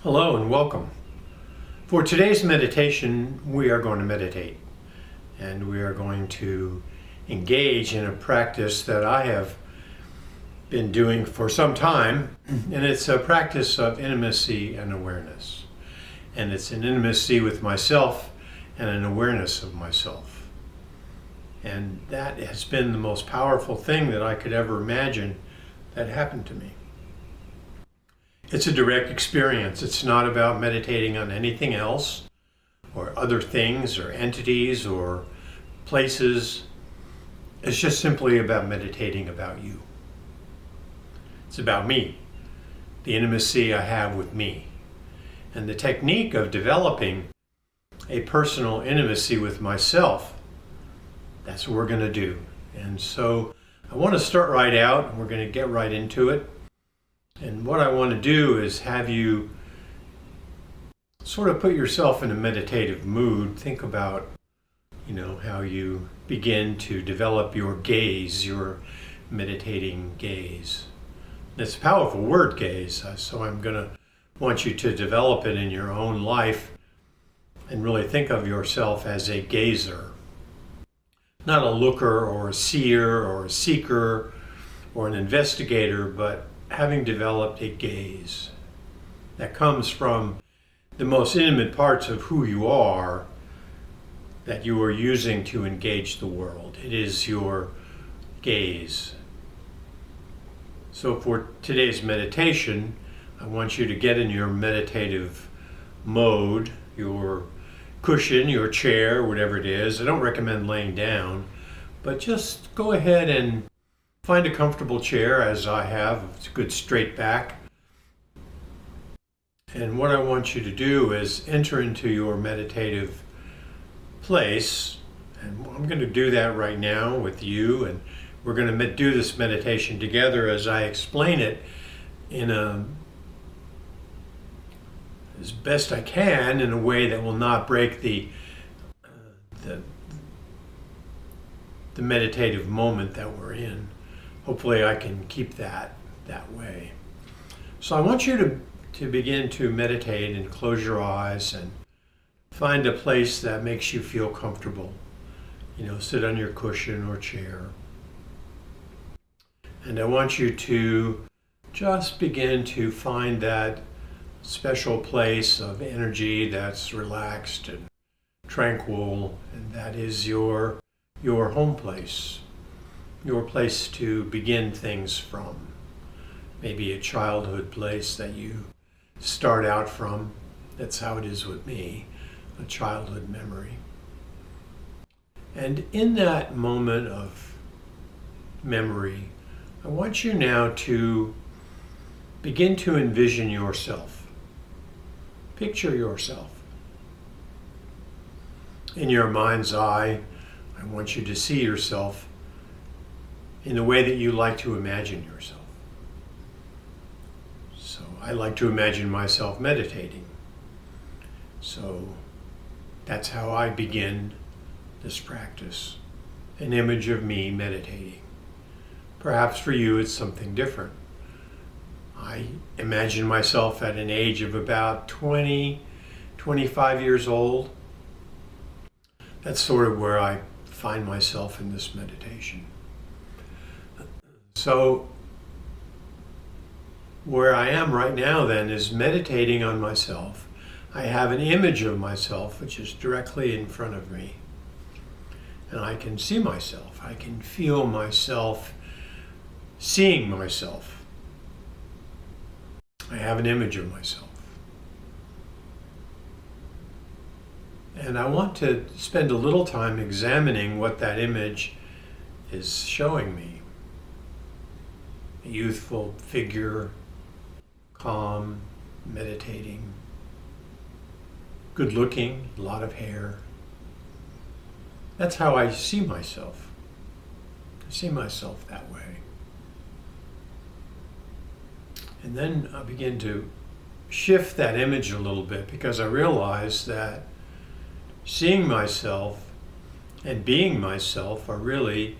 Hello and welcome. For today's meditation, we are going to meditate, and we are going to engage in a practice that I have been doing for some time, and it's a practice of intimacy and awareness. And it's an intimacy with myself and an awareness of myself. And that has been the most powerful thing that I could ever imagine that happened to me. It's a direct experience. It's not about meditating on anything else or other things or entities or places. It's just simply about meditating about you. It's about me, the intimacy I have with me, and the technique of developing a personal intimacy with myself. That's what we're going to do. And so I want to start right out, and we're going to get right into it. And what I want to do is have you sort of put yourself in a meditative mood. Think about, how you begin to develop your gaze, your meditating gaze. It's a powerful word, gaze, so I'm going to want you to develop it in your own life and really think of yourself as a gazer. Not a looker or a seer or a seeker or an investigator, but having developed a gaze that comes from the most intimate parts of who you are that you are using to engage the world. It is your gaze. So for today's meditation, I want you to get in your meditative mode, your cushion, your chair, whatever it is. I don't recommend laying down, but just go ahead and find a comfortable chair, as I have. It's a good straight back. And what I want you to do is enter into your meditative place. And I'm going to do that right now with you. And we're going to do this meditation together as I explain it as best I can in a way that will not break the meditative moment that we're in. Hopefully I can keep that way. So I want you to begin to meditate and close your eyes and find a place that makes you feel comfortable. Sit on your cushion or chair. And I want you to just begin to find that special place of energy that's relaxed and tranquil, and that is your home place. Your place to begin things from. Maybe a childhood place that you start out from. That's how it is with me, a childhood memory. And in that moment of memory, I want you now to begin to envision yourself. Picture yourself. In your mind's eye, I want you to see yourself in the way that you like to imagine yourself. So I like to imagine myself meditating. So that's how I begin this practice. An image of me meditating. Perhaps for you it's something different. I imagine myself at an age of about 20, 25 years old. That's sort of where I find myself in this meditation. So where I am right now then is meditating on myself. I have an image of myself which is directly in front of me. And I can see myself. I can feel myself seeing myself. I have an image of myself. And I want to spend a little time examining what that image is showing me. A youthful figure, calm, meditating, good looking, a lot of hair. That's how I see myself. I see myself that way. And then I begin to shift that image a little bit because I realize that seeing myself and being myself are really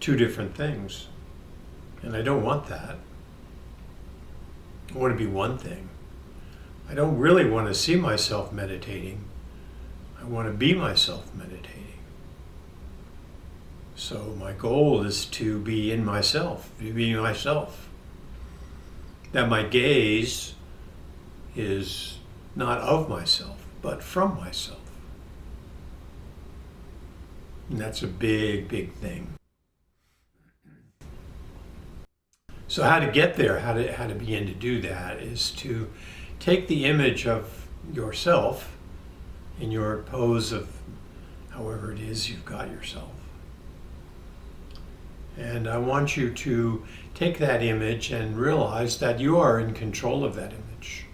two different things. And I don't want that. I want to be one thing. I don't really want to see myself meditating. I want to be myself meditating. So my goal is to be in myself, to be myself. That my gaze is not of myself, but from myself. And that's a big, big thing. So how to get there, how to begin to do that is to take the image of yourself in your pose of however it is you've got yourself. And I want you to take that image and realize that you are in control of that image.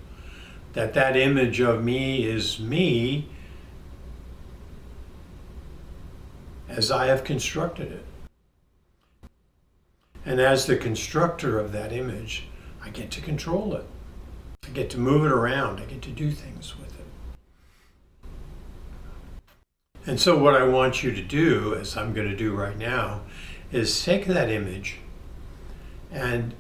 That image of me is me as I have constructed it. And as the constructor of that image, I get to control it. I get to move it around. I get to do things with it. And so what I want you to do, as I'm going to do right now, is take that image and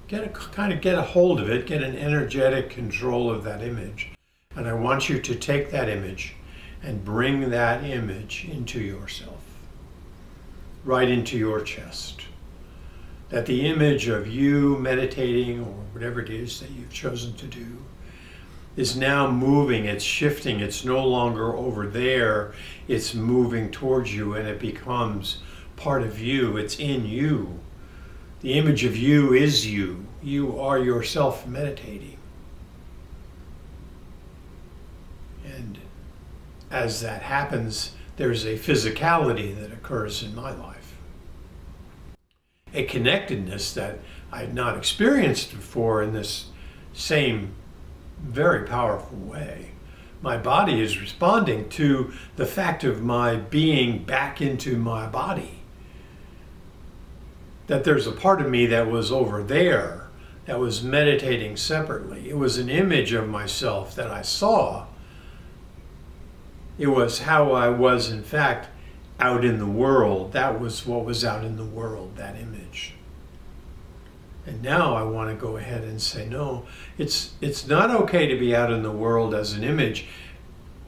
get a hold of it, get an energetic control of that image. And I want you to take that image and bring that image into yourself, right into your chest. That the image of you meditating, or whatever it is that you've chosen to do, is now moving, it's shifting, it's no longer over there, it's moving towards you, and it becomes part of you, it's in you. The image of you is you. You are yourself meditating. And as that happens, there's a physicality that occurs in my life. A connectedness that I had not experienced before in this same very powerful way. My body is responding to the fact of my being back into my body. That there's a part of me that was over there, that was meditating separately. It was an image of myself that I saw. It was how I was, in fact, out in the world. That was what was out in the world, that image. And now I want to go ahead and say, no, it's not okay to be out in the world as an image.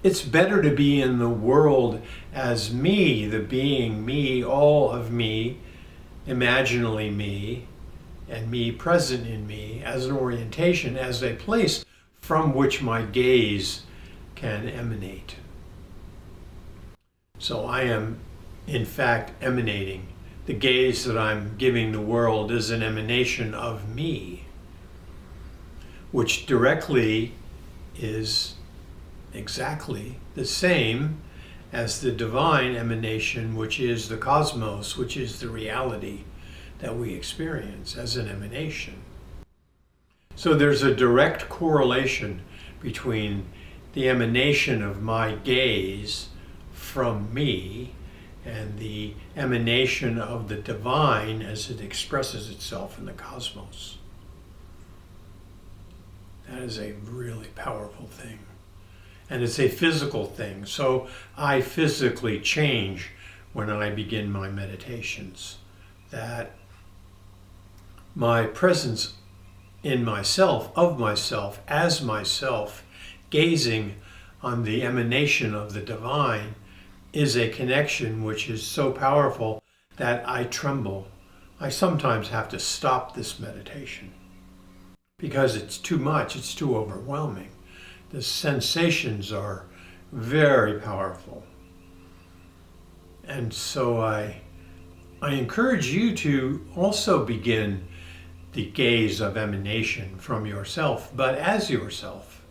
It's better to be in the world as me, the being me, all of me, imaginally me, and me present in me as an orientation, as a place from which my gaze can emanate. So I am, in fact, emanating. The gaze that I'm giving the world is an emanation of me, which directly is exactly the same as the divine emanation, which is the cosmos, which is the reality that we experience as an emanation. So there's a direct correlation between the emanation of my gaze from me and the emanation of the divine as it expresses itself in the cosmos. That is a really powerful thing. And it's a physical thing. So I physically change when I begin my meditations. That my presence in myself, of myself, as myself, gazing on the emanation of the divine, is a connection which is so powerful that I tremble. I sometimes have to stop this meditation because it's too much, it's too overwhelming. The sensations are very powerful. And so I encourage you to also begin the gaze of emanation from yourself, but as yourself.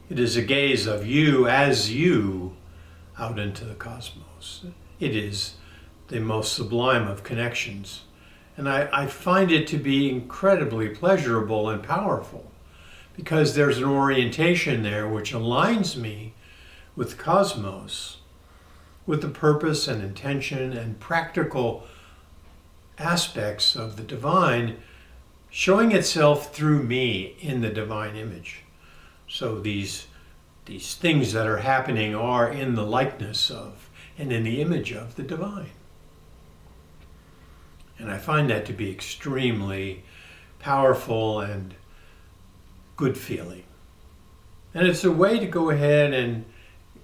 It is a gaze of you as you out into the cosmos. It is the most sublime of connections. And I find it to be incredibly pleasurable and powerful because there's an orientation there which aligns me with the cosmos, with the purpose and intention and practical aspects of the divine showing itself through me in the divine image. So these things that are happening are in the likeness of and in the image of the divine. And I find that to be extremely powerful and good feeling. And it's a way to go ahead and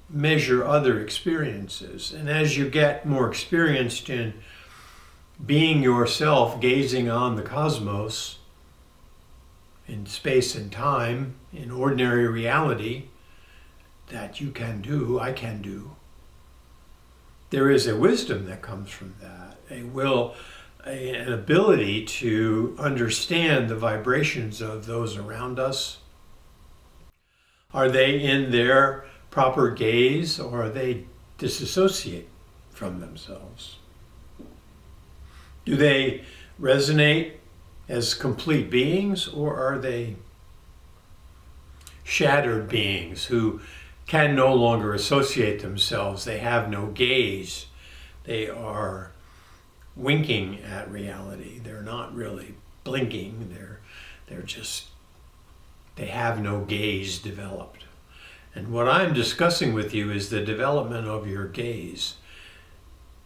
measure other experiences. And as you get more experienced in being yourself, gazing on the cosmos in space and time, in ordinary reality, that you can do, I can do, there is a wisdom that comes from that, an ability to understand the vibrations of those around us. Are they in their proper gaze, or are they disassociate from themselves? Do they resonate as complete beings, or are they shattered beings who can no longer associate themselves? They have no gaze. They are winking at reality. They're not really blinking. They have no gaze developed. And what I'm discussing with you is the development of your gaze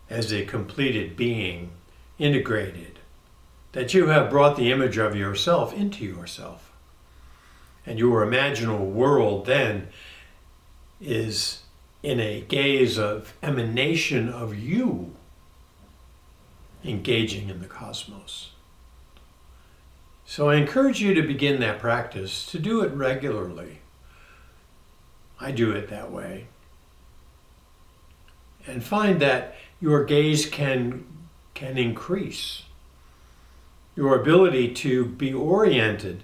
as a completed being, integrated, that you have brought the image of yourself into yourself. And your imaginal world then is in a gaze of emanation of you engaging in the cosmos. So I encourage you to begin that practice, to do it regularly. I do it that way. And find that your gaze can increase. Your ability to be oriented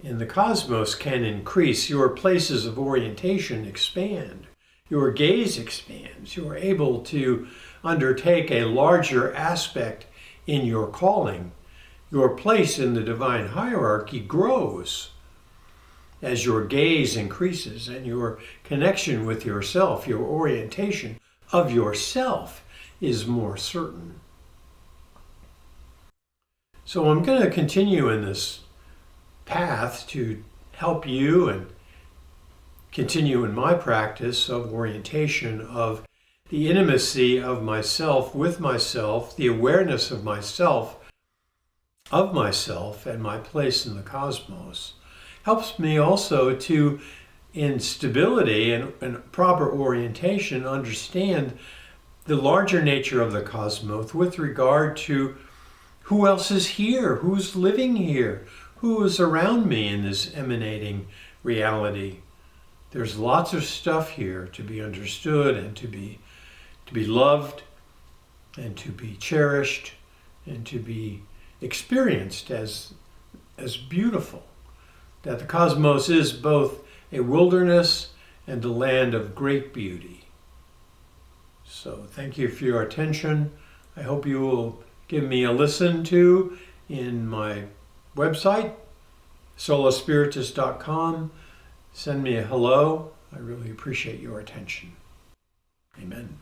in the cosmos can increase. Your places of orientation expand. Your gaze expands. You're able to undertake a larger aspect in your calling. Your place in the divine hierarchy grows as your gaze increases and your connection with yourself, your orientation of yourself is more certain. So I'm going to continue in this path to help you and continue in my practice of orientation, of the intimacy of myself with myself, the awareness of myself and my place in the cosmos. Helps me also to, in stability and proper orientation, understand the larger nature of the cosmos with regard to who else is here, who's living here, who is around me in this emanating reality. There's lots of stuff here to be understood and to be loved and to be cherished and to be experienced as beautiful. That the cosmos is both a wilderness and a land of great beauty. So thank you for your attention. I hope you will give me a listen to in my website, solaspiritus.com. Send me a hello. I really appreciate your attention. Amen.